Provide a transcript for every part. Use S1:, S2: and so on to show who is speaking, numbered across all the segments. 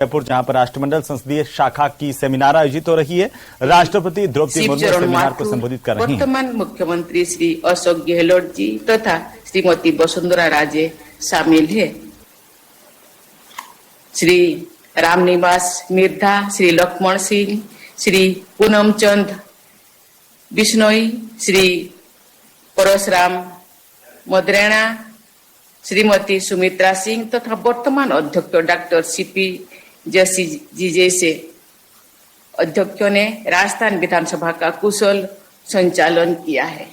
S1: जयपुर, जहां पर राष्ट्रमंडल संसदीय शाखा की सेमिनार आयोजित हो रही है। राष्ट्रपति द्रौपदी मुर्मू सेमिनार को संबोधित कर रही हैं।
S2: वर्तमान मुख्यमंत्री श्री अशोक गहलोत जी तथा श्रीमती वसुंधरा राजे शामिल है। श्री रामनिवास मिर्धा, श्री लक्ष्मण सिंह, श्री पूनम चंद बिश्नोई, श्री परशुराम मदरेणा, श्रीमती सुमित्रा सिंह तथा वर्तमान अध्यक्ष डॉक्टर सीपी जोशी जी जैसे अध्यक्षों ने राजस्थान विधानसभा का कुशल संचालन किया है।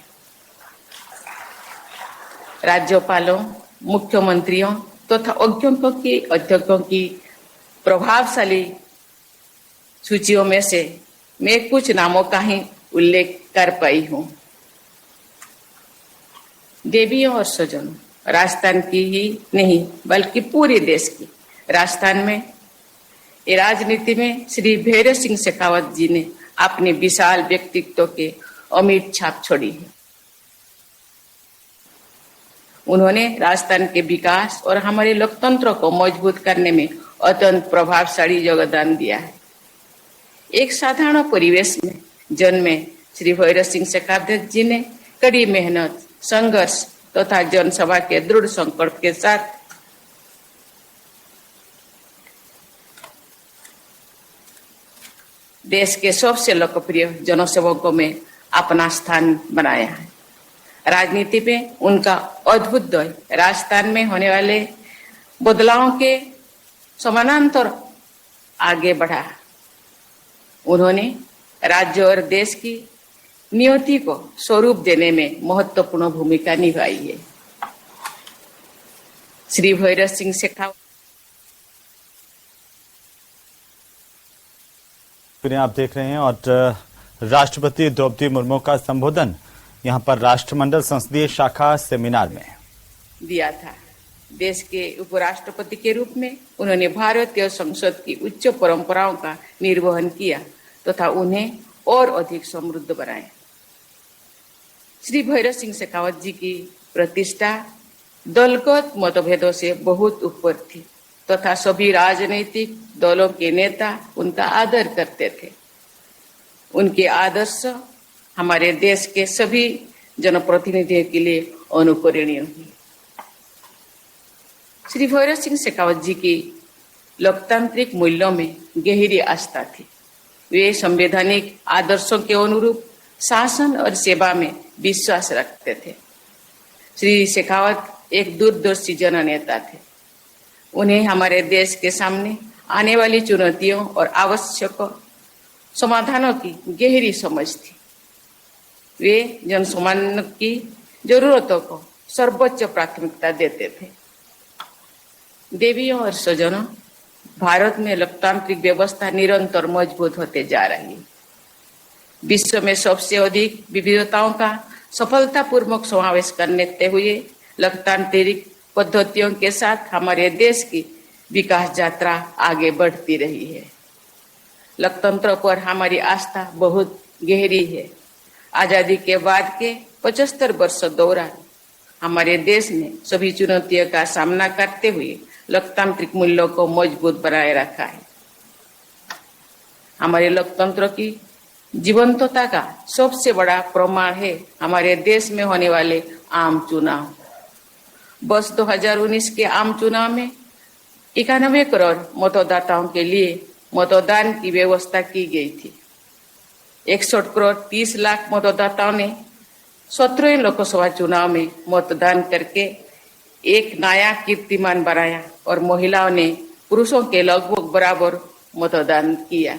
S2: राज्यपालों, मुख्यमंत्रियों तथा अध्यक्षों की प्रभावशाली सूचियों में से मैं कुछ नामों का ही उल्लेख कर पाई हूं। देवियों और स्वजनों, राजस्थान की ही नहीं बल्कि पूरे देश की राजस्थान में राजनीति में श्री भैरव सिंह शेखावत जी ने अपने विशाल व्यक्तित्व के अमिट छाप छोड़ी है। उन्होंने राजस्थान के विकास और हमारे लोकतंत्र को मजबूत करने में अत्यंत प्रभावशाली योगदान दिया है। एक साधारण परिवेश में जन्मे श्री भैरव सिंह शेखावत जी ने कड़ी मेहनत, संघर्ष तथा जनसभा के दृढ़ संकल्प के साथ देश के सबसे लोकप्रिय जनसेवकों में अपना स्थान बनाया है। राजनीति में उनका अद्भुत दौर राजस्थान में होने वाले बदलावों के समानांतर आगे बढ़ा। उन्होंने राज्य और देश की नियति को स्वरूप देने में महत्वपूर्ण भूमिका निभाई है। श्री भैरव सिंह शेखावत
S1: आप देख रहे हैं और राष्ट्रपति द्रौपदी मुर्मू का संबोधन यहां पर राष्ट्रमंडल संसदीय शाखा सेमिनार में
S2: दिया था। देश के उपराष्ट्रपति के रूप में उन्होंने भारतीय संसद की उच्च परंपराओं का निर्वहन किया तथा उन्हें और अधिक समृद्ध बनाया। श्री भैरव सिंह शेखावत जी की प्रतिष्ठा दलगत मतभेदों से बहुत ऊपर थी तथा सभी राजनीतिक दलों के नेता उनका आदर करते थे। उनके आदर्श हमारे देश के सभी जनप्रतिनिधियों के लिए अनुकरणीय हैं। श्री भैरव सिंह शेखावत जी की लोकतांत्रिक मूल्यों में गहरी आस्था थी। वे संवैधानिक आदर्शों के अनुरूप शासन और सेवा में विश्वास रखते थे। श्री शेखावत एक दूरदर्शी जननेता थे। उन्हें हमारे देश के सामने आने वाली चुनौतियों और आवश्यक समाधानों की गहरी समझ थी। वे जनसामान्य की जरूरतों को सर्वोच्च प्राथमिकता देते थे। देवियों और स्वजनों, भारत में लोकतांत्रिक व्यवस्था निरंतर मजबूत होते जा रही है। विश्व में सबसे अधिक विविधताओं का सफलतापूर्वक समावेश करते हुए लोकतांत्रिक पद्धतियों के साथ हमारे देश की विकास यात्रा आगे बढ़ती रही है। लोकतंत्र पर हमारी आस्था बहुत गहरी है। आजादी के बाद के 75 वर्षों दौरान हमारे देश ने सभी चुनौतियों का सामना करते हुए लोकतांत्रिक मूल्यों को मजबूत बनाए रखा है। हमारे लोकतंत्र की जीवंतता का सबसे बड़ा प्रमाण है हमारे देश में होने वाले आम चुनाव। वर्ष 2019 के आम चुनाव में 91 करोड़ मतदाताओं के लिए मतदान की व्यवस्था की गई थी। 61 करोड़ 30 लाख मतदाताओं ने 17वें लोकसभा चुनाव में मतदान करके एक नया कीर्तिमान बनाया और महिलाओं ने पुरुषों के लगभग बराबर मतदान किया।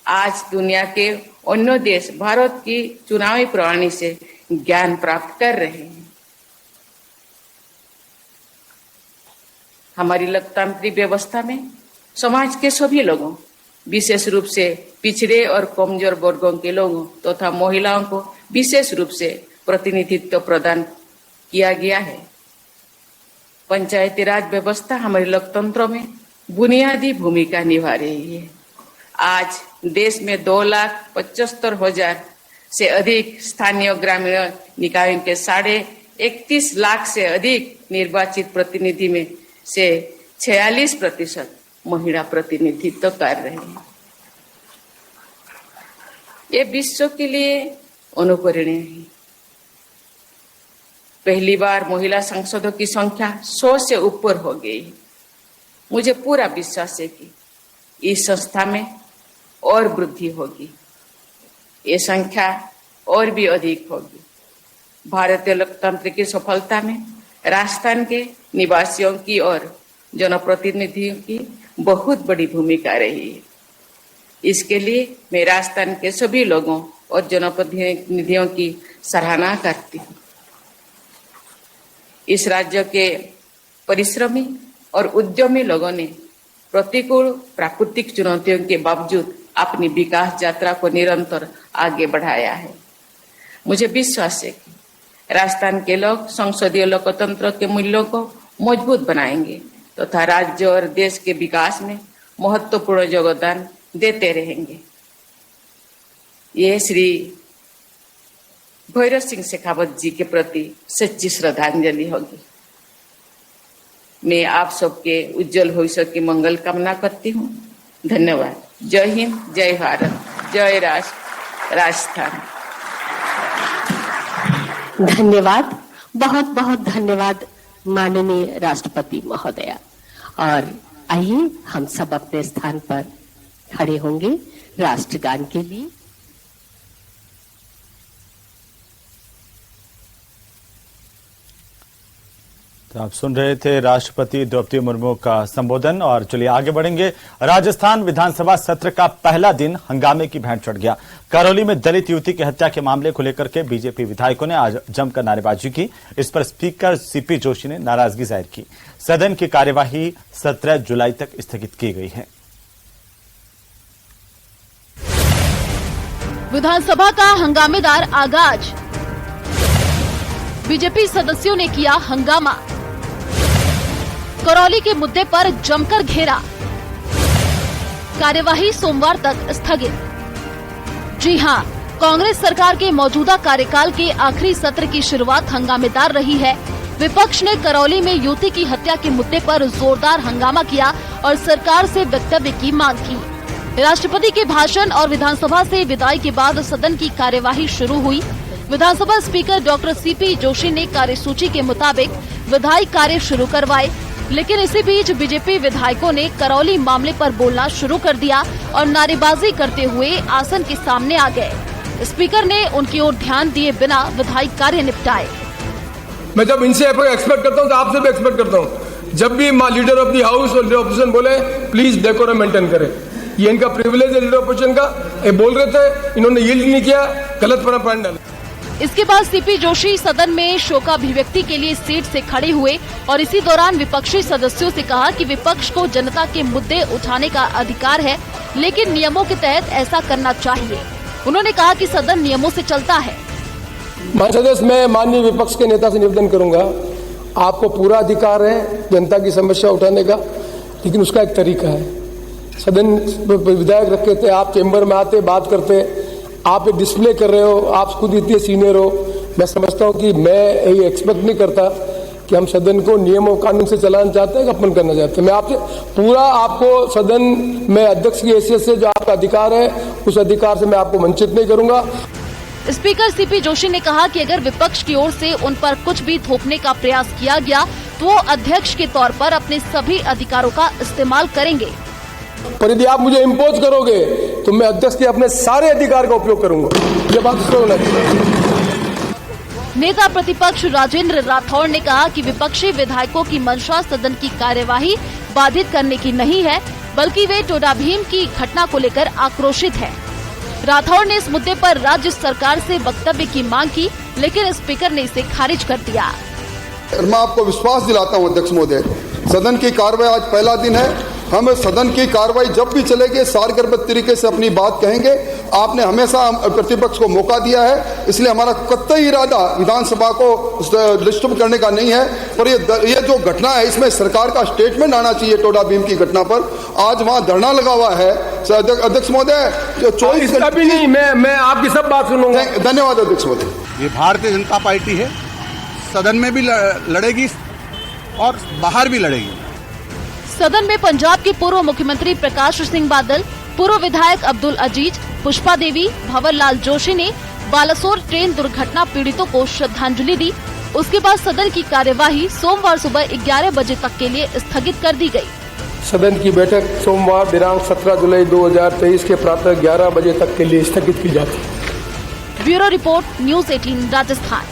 S2: आज दुनिया के अन्य देश भारत की चुनावी प्रणाली से ज्ञान प्राप्त कर रहे हैं। हमारी लोकतांत्रिक व्यवस्था में समाज के सभी लोगों, विशेष रूप से पिछड़े और कमजोर वर्गों के लोगों तथा महिलाओं को विशेष रूप से प्रतिनिधित्व प्रदान किया गया है। पंचायती राज व्यवस्था हमारे लोकतंत्र में बुनियादी भूमिका निभा रही है। आज देश में 2,75,000 से अधिक स्थानीय ग्रामीण निकायों के 31.5 लाख से अधिक निर्वाचित प्रतिनिधि में से 46% महिला प्रतिनिधित्व कर रहे हैं। ये विश्व के लिए अनुकरणीय है। पहली बार महिला सांसदों की संख्या 100 से ऊपर हो गई है। मुझे पूरा विश्वास है कि इस संस्था में और वृद्धि होगी, ये संख्या और भी अधिक होगी। भारतीय लोकतंत्र की सफलता में राजस्थान के निवासियों की और जनप्रतिनिधियों की बहुत बड़ी भूमिका रही है। इसके लिए मैं राजस्थान के सभी लोगों और जनप्रतिनिधियों की सराहना करती हूँ। इस राज्य के परिश्रमी और उद्यमी लोगों ने प्रतिकूल प्राकृतिक चुनौतियों के बावजूद अपनी विकास यात्रा को निरंतर आगे बढ़ाया है। मुझे विश्वास है कि राजस्थान के लोग संसदीय लोकतंत्र के मूल्यों को मजबूत बनाएंगे तथा राज्य और देश के विकास में महत्वपूर्ण योगदान देते रहेंगे। ये श्री भैरव सिंह शेखावत जी के प्रति सच्ची श्रद्धांजलि होगी। मैं आप सबके उज्जवल भविष्य की मंगल कामना करती हूँ। धन्यवाद। जय हिंद, जय भारत, जय राजस्थान।
S3: धन्यवाद, बहुत बहुत धन्यवाद माननीय राष्ट्रपति महोदया। और आइए हम सब अपने स्थान पर खड़े होंगे राष्ट्रगान के लिए।
S1: तो आप सुन रहे थे राष्ट्रपति द्रौपदी मुर्मू का संबोधन। और चलिए आगे बढ़ेंगे। राजस्थान विधानसभा सत्र का पहला दिन हंगामे की भेंट चढ़ गया। करौली में दलित युवती की हत्या के मामले को लेकर के बीजेपी विधायकों ने आज जमकर नारेबाजी की। इस पर स्पीकर सीपी जोशी ने नाराजगी जाहिर की। सदन की कार्यवाही 17 जुलाई तक स्थगित की गई है।
S4: विधानसभा का हंगामेदार आगाज। बीजेपी सदस्यों ने किया हंगामा। करौली के मुद्दे पर जमकर घेरा। कार्यवाही सोमवार तक स्थगित। जी हां, कांग्रेस सरकार के मौजूदा कार्यकाल के आखिरी सत्र की शुरुआत हंगामेदार रही है। विपक्ष ने करौली में युवती की हत्या के मुद्दे पर जोरदार हंगामा किया और सरकार से वक्तव्य की मांग की। राष्ट्रपति के भाषण और विधानसभा से विदाई के बाद सदन की कार्यवाही शुरू हुई। विधानसभा स्पीकर डॉक्टर सीपी जोशी ने कार्यसूची के मुताबिक विधायी कार्य शुरू करवाए, लेकिन इसी बीच बीजेपी विधायकों ने करौली मामले पर बोलना शुरू कर दिया और नारेबाजी करते हुए आसन के सामने आ गए। स्पीकर ने उनकी ओर ध्यान दिए बिना विधायी कार्य निपटाए।
S5: मैं जब इनसे एक्सपेक्ट करता हूं तो आपसे भी एक्सपेक्ट करता हूं, जब भी लीडर ऑफ द हाउस और ऑपोजिशन बोले प्लीज डेकोरम मेंटेन करें। ये इनका प्रिविलेज है लीडर ऑपोजिशन का। ये बोल रहे थे, इन्होंने यील्ड नहीं किया, गलत प्रोपेगेंडा डाला।
S4: इसके बाद सीपी जोशी सदन में शोकाभिव्यक्ति के लिए सीट से खड़े हुए और इसी दौरान विपक्षी सदस्यों से कहा कि विपक्ष को जनता के मुद्दे उठाने का अधिकार है, लेकिन नियमों के तहत ऐसा करना चाहिए। उन्होंने कहा कि सदन नियमों से चलता है।
S5: सदस्य, मैं माननीय विपक्ष के नेता से निवेदन करूंगा, आपको पूरा अधिकार है जनता की समस्या उठाने का, लेकिन उसका एक तरीका है। सदन विधायक रखे थे, आप चेंबर में आते बात करते, आप ये डिस्प्ले कर रहे हो, आप खुद इतने सीनियर हो। मैं समझता हूं कि मैं ये एक्सपेक्ट नहीं करता कि हम सदन को नियम और कानून से चलाना चाहते हैं कि अपन करना चाहते हैं। मैं आपसे पूरा आपको सदन में अध्यक्ष की हैसियत से जो आपका अधिकार है, उस अधिकार से मैं आपको वंचित नहीं करूंगा।
S4: स्पीकर सीपी जोशी ने कहा कि अगर विपक्ष की ओर से उन पर कुछ भी थोपने का प्रयास किया गया तो वो अध्यक्ष के तौर पर अपने सभी अधिकारों का इस्तेमाल करेंगे।
S5: पर यदि आप मुझे इम्पोज करोगे तो मैं अध्यक्ष के अपने सारे अधिकार का उपयोग करूंगा। ये बात होना चाहिए।
S4: नेता प्रतिपक्ष राजेंद्र राठौड़ ने कहा कि विपक्षी विधायकों की मंशा सदन की कार्यवाही बाधित करने की नहीं है, बल्कि वे टोडा भीम की घटना को लेकर आक्रोशित है। राठौड़ ने इस मुद्दे पर राज्य सरकार से वक्तव्य की मांग की, लेकिन स्पीकर ने इसे खारिज कर दिया।
S6: मैं आपको विश्वास दिलाता हूं अध्यक्ष महोदय, सदन की कार्रवाई आज पहला दिन है। हम सदन की कार्रवाई जब भी चलेगी सारगर्भित तरीके से अपनी बात कहेंगे। आपने हमेशा प्रतिपक्ष को मौका दिया है, इसलिए हमारा कतई इरादा विधानसभा को डिस्टर्ब करने का नहीं है। पर ये जो घटना है, इसमें सरकार का स्टेटमेंट आना चाहिए। टोडा भीम की घटना पर आज वहां धरना लगा हुआ है। अध्यक्ष महोदय, जो 24
S5: घंटे नहीं, मैं आपकी सब बात सुनूंगा।
S6: धन्यवाद अध्यक्ष महोदय।
S7: ये भारतीय जनता पार्टी है, सदन में भी लड़ेगी और बाहर भी लड़ेगी।
S4: सदन में पंजाब के पूर्व मुख्यमंत्री प्रकाश सिंह बादल, पूर्व विधायक अब्दुल अजीज, पुष्पा देवी, भंवर लाल जोशी ने बालासोर ट्रेन दुर्घटना पीड़ितों को श्रद्धांजलि दी। उसके बाद सदन की कार्यवाही सोमवार सुबह 11 बजे तक के लिए स्थगित कर दी गई।
S5: सदन की बैठक सोमवार दिनांक 17 जुलाई 2023 के प्रातः 11 बजे तक के लिए स्थगित की जाती है।
S4: Bureau report, news 18 Rajasthan.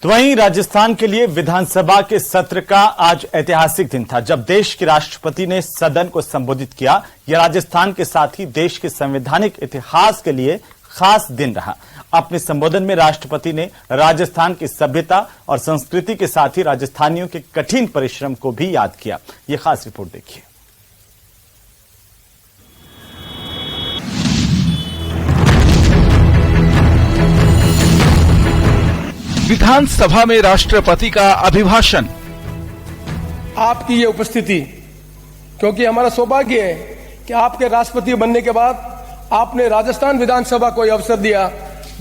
S1: तो वहीं राजस्थान के लिए विधानसभा के सत्र का आज ऐतिहासिक दिन था, जब देश के राष्ट्रपति ने सदन को संबोधित किया। यह राजस्थान के साथ ही देश के संवैधानिक इतिहास के लिए खास दिन रहा। अपने संबोधन में राष्ट्रपति ने राजस्थान की सभ्यता और संस्कृति के साथ ही राजस्थानियों के कठिन परिश्रम को भी याद किया। ये खास रिपोर्ट देखिए।
S7: विधानसभा में राष्ट्रपति का अभिभाषण।
S5: आपकी ये उपस्थिति, क्योंकि हमारा सौभाग्य है कि आपके राष्ट्रपति बनने के बाद आपने राजस्थान विधानसभा को अवसर दिया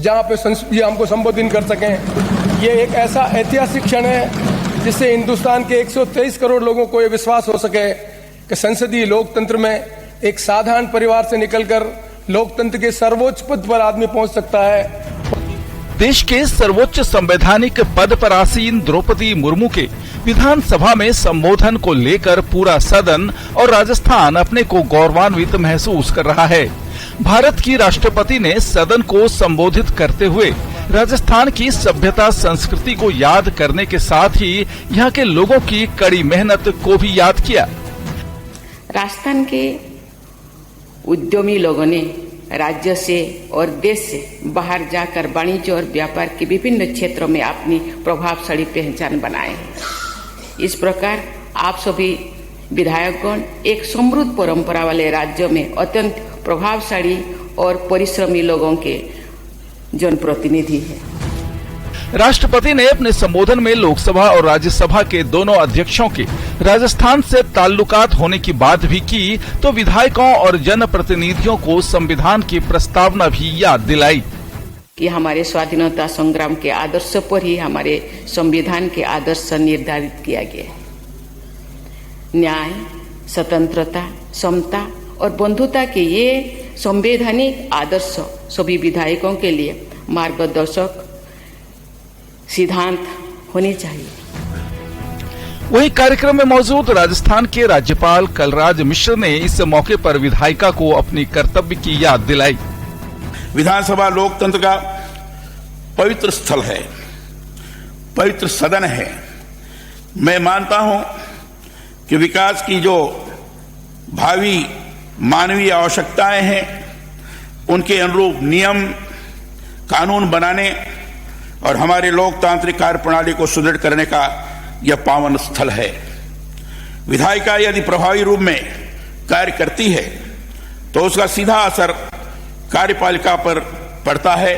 S5: जहां पे ये हमको संबोधित कर सकें। ये एक ऐसा ऐतिहासिक क्षण है जिससे हिंदुस्तान के 123 करोड़ लोगों को ये विश्वास हो सके कि संसदीय लोकतंत्र में एक साधारण परिवार से निकलकर लोकतंत्र के सर्वोच्च पद पर आदमी पहुंच सकता है।
S7: देश के सर्वोच्च संवैधानिक पद पर आसीन द्रौपदी मुर्मू के विधानसभा में संबोधन को लेकर पूरा सदन और राजस्थान अपने को गौरवान्वित महसूस कर रहा है। भारत की राष्ट्रपति ने सदन को संबोधित करते हुए राजस्थान की सभ्यता संस्कृति को याद करने के साथ ही यहाँ के लोगों की कड़ी मेहनत को भी याद किया।
S2: राजस्थान के उद्यमी लोगों ने राज्य से और देश से बाहर जाकर वाणिज्य और व्यापार के विभिन्न क्षेत्रों में अपनी प्रभावशाली पहचान बनाए। इस प्रकार आप सभी विधायकगण एक समृद्ध परंपरा वाले राज्यों में अत्यंत प्रभावशाली और परिश्रमी लोगों के जनप्रतिनिधि हैं।
S7: राष्ट्रपति ने अपने संबोधन में लोकसभा और राज्यसभा के दोनों अध्यक्षों के राजस्थान से ताल्लुकात होने की बात भी की, तो विधायकों और जनप्रतिनिधियों को संविधान की प्रस्तावना भी याद दिलाई।
S2: कि हमारे स्वाधीनता संग्राम के आदर्श पर ही हमारे संविधान के आदर्श निर्धारित किया गया है। न्याय, स्वतंत्रता, समता और बंधुता के ये संवैधानिक आदर्श सभी विधायकों के लिए मार्गदर्शक सिद्धांत होने चाहिए।
S7: वहीं कार्यक्रम में मौजूद राजस्थान के राज्यपाल कलराज मिश्र ने इस मौके पर विधायिका को अपनी कर्तव्य की याद दिलाई।
S8: विधानसभा लोकतंत्र का पवित्र स्थल है, पवित्र सदन है। मैं मानता हूं कि विकास की जो भावी मानवीय आवश्यकताएं हैं उनके अनुरूप नियम कानून बनाने और हमारे लोकतांत्रिक कार्य प्रणाली को सुदृढ़ करने का यह पावन स्थल है। विधायिका यदि प्रभावी रूप में कार्य करती है तो उसका सीधा असर कार्यपालिका पर पड़ता है।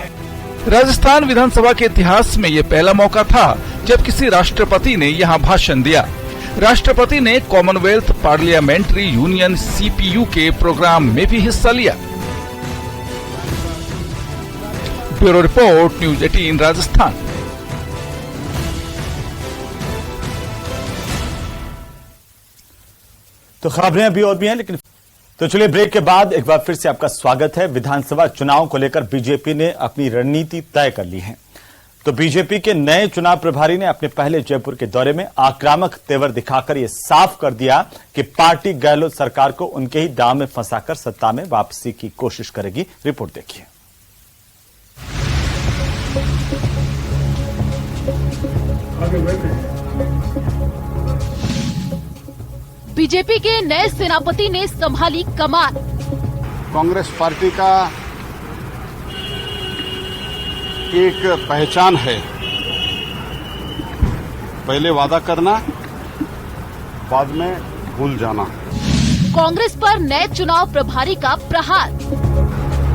S7: राजस्थान विधानसभा के इतिहास में ये पहला मौका था जब किसी राष्ट्रपति ने यहाँ भाषण दिया। राष्ट्रपति ने कॉमनवेल्थ पार्लियामेंट्री यूनियन (CPU) के प्रोग्राम में भी हिस्सा लिया। Bureau report, news 18 Rajasthan.
S1: तो खबरें अभी और भी हैं, लेकिन तो चलिए ब्रेक के बाद एक बार फिर से आपका स्वागत है। विधानसभा चुनाव को लेकर बीजेपी ने अपनी रणनीति तय कर ली है। तो बीजेपी के नए चुनाव प्रभारी ने अपने पहले जयपुर के दौरे में आक्रामक तेवर दिखाकर यह साफ कर दिया कि पार्टी गहलोत सरकार को उनके ही दांव में फंसाकर सत्ता में वापसी की कोशिश करेगी। रिपोर्ट देखिए।
S4: बीजेपी के नए सेनापति ने संभाली कमान।
S9: कांग्रेस पार्टी का एक पहचान है, पहले वादा करना, बाद में भूल जाना।
S4: कांग्रेस पर नए चुनाव प्रभारी का प्रहार।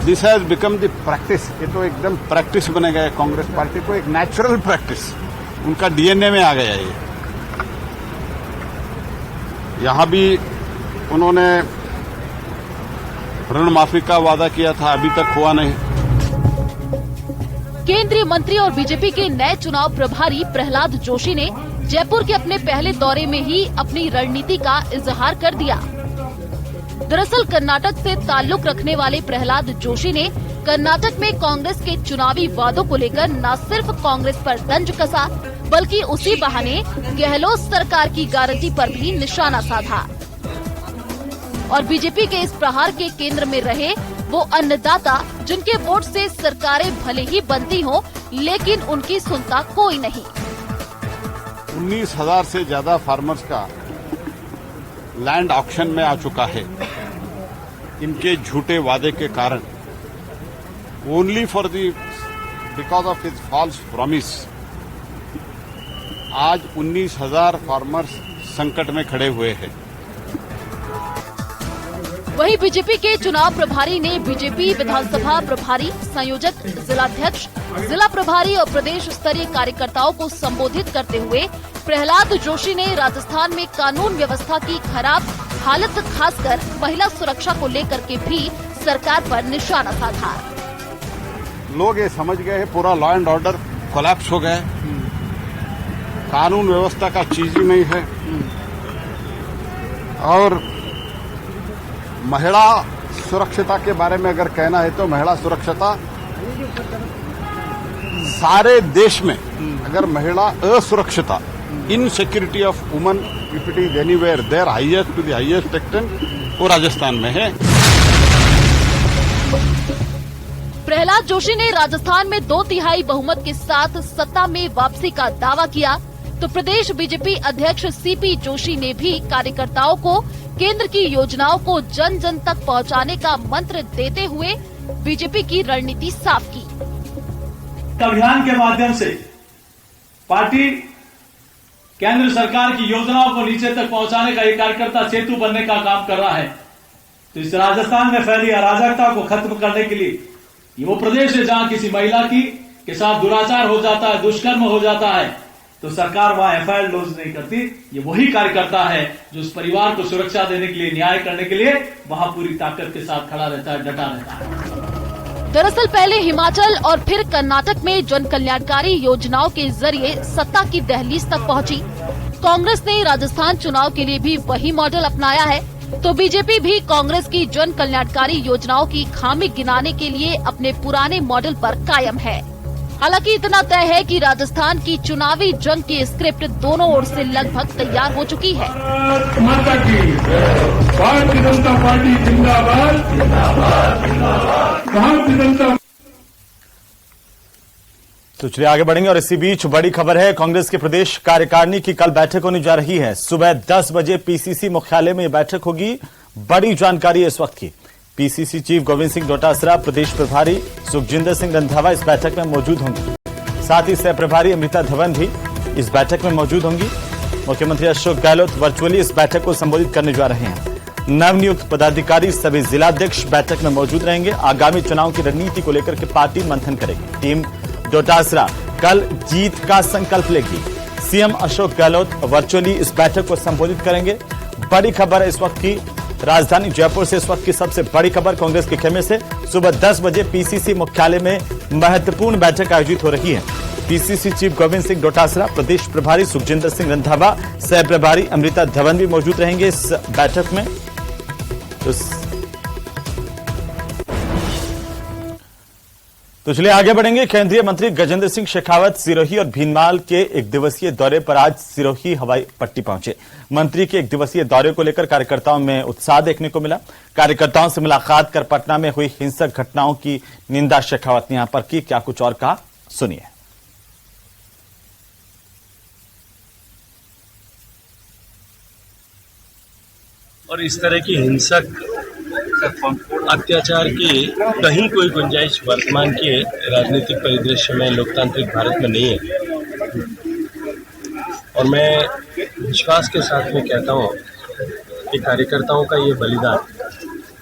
S9: This has become the practice. ये तो एकदम प्रैक्टिस बने गए कांग्रेस पार्टी को, एक नेचुरल प्रैक्टिस, उनका डीएनए में आ गया ये। यहां भी उन्होंने ऋण माफी का वादा किया था, अभी तक हुआ नहीं।
S4: केंद्रीय मंत्री और बीजेपी के नए चुनाव प्रभारी प्रहलाद जोशी ने जयपुर के अपने पहले दौरे में ही अपनी रणनीति का इजहार कर दिया। दरअसल कर्नाटक से ताल्लुक रखने वाले प्रहलाद जोशी ने कर्नाटक में कांग्रेस के चुनावी वादों को लेकर न सिर्फ कांग्रेस पर तंज कसा, बल्कि उसी बहाने गहलोत सरकार की गारंटी पर भी निशाना साधा। और बीजेपी के इस प्रहार के केंद्र में रहे वो अन्नदाता जिनके वोट से सरकारें भले ही बनती हों, लेकिन उनकी सुनता कोई नहीं।
S9: 19,000 से ज्यादा फार्मर्स का लैंड ऑक्शन में आ चुका है। इनके झूठे वादे के कारण, only for because of his false promise, आज 19,000 फार्मर्स संकट में खड़े हुए हैं।
S4: वहीं बीजेपी के चुनाव प्रभारी ने बीजेपी विधानसभा प्रभारी, संयोजक, जिलाध्यक्ष, जिला प्रभारी और प्रदेश स्तरीय कार्यकर्ताओं को संबोधित करते हुए प्रहलाद जोशी ने राजस्थान में कानून व्यवस्था की खराब हालत, खासकर महिला सुरक्षा को लेकर के भी सरकार पर निशाना साधा।
S9: लोग ये समझ गए हैं पूरा लॉ एंड ऑर्डर कोलैप्स हो गया, कानून व्यवस्था का चीज ही नहीं है। और महिला सुरक्षता के बारे में अगर कहना है तो महिला सुरक्षता सारे देश में, अगर महिला असुरक्षता, insecurity of women, if it is anywhere there highest to the highest extent, वो राजस्थान में है।
S4: प्रहलाद जोशी ने राजस्थान में 2/3 बहुमत के साथ सत्ता में वापसी का दावा किया, तो प्रदेश बीजेपी अध्यक्ष सीपी जोशी ने भी कार्यकर्ताओं को केंद्र की योजनाओं को जन जन तक पहुंचाने का मंत्र देते हुए बीजेपी की रणनीति साफ की।
S10: अभियान के माध्यम से पार्टी केंद्र सरकार की योजनाओं को नीचे तक पहुंचाने का एक कार्यकर्ता सेतु बनने का काम कर रहा है। तो इस राजस्थान में फैली अराजकता को खत्म करने के लिए ये वो प्रदेश है जहां किसी महिला के साथ दुराचार हो जाता है, दुष्कर्म हो जाता है, तो सरकार वहां एफआईआर लॉन्च नहीं करती। ये वही कार्यकर्ता है जो उस परिवार को सुरक्षा देने के लिए, न्याय करने के लिए वहां पूरी ताकत के साथ खड़ा रहता है, डटा रहता है।
S4: दरअसल पहले हिमाचल और फिर कर्नाटक में जन कल्याणकारी योजनाओं के जरिए सत्ता की दहलीज तक पहुंची। कांग्रेस ने राजस्थान चुनाव के लिए भी वही मॉडल अपनाया है, तो बीजेपी भी कांग्रेस की जन कल्याणकारी योजनाओं की खामी गिनाने के लिए अपने पुराने मॉडल पर कायम है। हालांकि इतना तय है कि राजस्थान की चुनावी जंग की स्क्रिप्ट दोनों ओर से लगभग तैयार हो चुकी है।
S11: माता की भारतीय जनता पार्टी जिंदाबाद, भारतीय जनता।
S1: तो चलिए आगे बढ़ेंगे और इसी बीच बड़ी खबर है, कांग्रेस के प्रदेश कार्यकारिणी की कल बैठक होने जा रही है। सुबह 10 बजे पीसीसी मुख्यालय में यह बैठक होगी। बड़ी जानकारी है इस वक्त की। पीसीसी चीफ गोविंद सिंह डोटासरा, प्रदेश प्रभारी सुखजिंदर सिंह रंधावा इस बैठक में मौजूद होंगे। साथ ही सह प्रभारी अमृता धवन भी इस बैठक में मौजूद होंगी। मुख्यमंत्री अशोक गहलोत वर्चुअली इस बैठक को संबोधित करने जा रहे हैं। नवनियुक्त पदाधिकारी सभी जिलाध्यक्ष बैठक में मौजूद रहेंगे। आगामी चुनाव की रणनीति को लेकर के पार्टी मंथन करेगी। टीम डोटासरा कल जीत का संकल्प लेगी। सीएम अशोक गहलोत वर्चुअली इस बैठक को संबोधित करेंगे। बड़ी खबर है इस वक्त की, राजधानी जयपुर से इस वक्त की सबसे बड़ी खबर कांग्रेस के खेमे से। सुबह 10 बजे पीसीसी मुख्यालय में महत्वपूर्ण बैठक आयोजित हो रही है। पीसीसी चीफ गोविंद सिंह डोटासरा, प्रदेश प्रभारी सुखजिंदर सिंह रंधावा, सह प्रभारी अमृता धवन भी मौजूद रहेंगे इस बैठक में। तो चलिए आगे बढ़ेंगे। केंद्रीय मंत्री गजेंद्र सिंह शेखावत सिरोही और भीनमाल के एक दिवसीय दौरे पर आज सिरोही हवाई पट्टी पहुंचे। मंत्री के एक दिवसीय दौरे को लेकर कार्यकर्ताओं में उत्साह देखने को मिला। कार्यकर्ताओं से मुलाकात कर पटना में हुई हिंसक घटनाओं की निंदा शेखावत ने यहां पर की। क्या कुछ और कहा, सुनिए।
S12: और इस तरह की हिंसक अत्याचार की कहीं कोई गुंजाइश वर्तमान के राजनीतिक परिदृश्य में, लोकतांत्रिक भारत में नहीं है। और मैं विश्वास के साथ में कहता हूँ कि कार्यकर्ताओं का ये बलिदान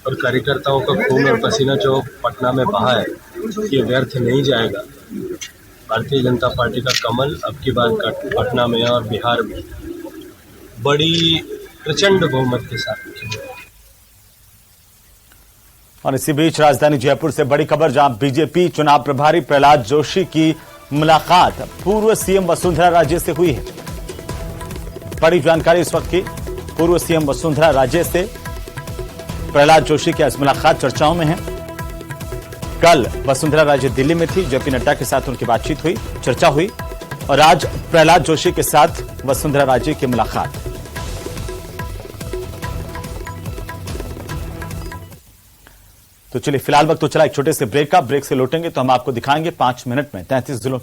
S12: और कार्यकर्ताओं का खून और पसीना जो पटना में बहा है, ये व्यर्थ नहीं जाएगा। भारतीय जनता पार्टी का कमल अब की बार पटना में और बिहार में बड़ी प्रचंड बहुमत के साथ।
S1: और इसी बीच राजधानी जयपुर से बड़ी खबर, जहां बीजेपी चुनाव प्रभारी प्रहलाद जोशी की मुलाकात पूर्व सीएम वसुंधरा राजे से हुई है। बड़ी जानकारी इस वक्त की। पूर्व सीएम वसुंधरा राजे से प्रहलाद जोशी की आज मुलाकात चर्चाओं में है। कल वसुंधरा राजे दिल्ली में थी, जेपी नड्डा के साथ उनकी बातचीत हुई, चर्चा हुई, और आज प्रहलाद जोशी के साथ वसुंधरा राजे की मुलाकात। तो चलिए फिलहाल वक्त तो चला एक छोटे से ब्रेक का। ब्रेक से लौटेंगे तो हम आपको दिखाएंगे 5 मिनट में 33 जिलों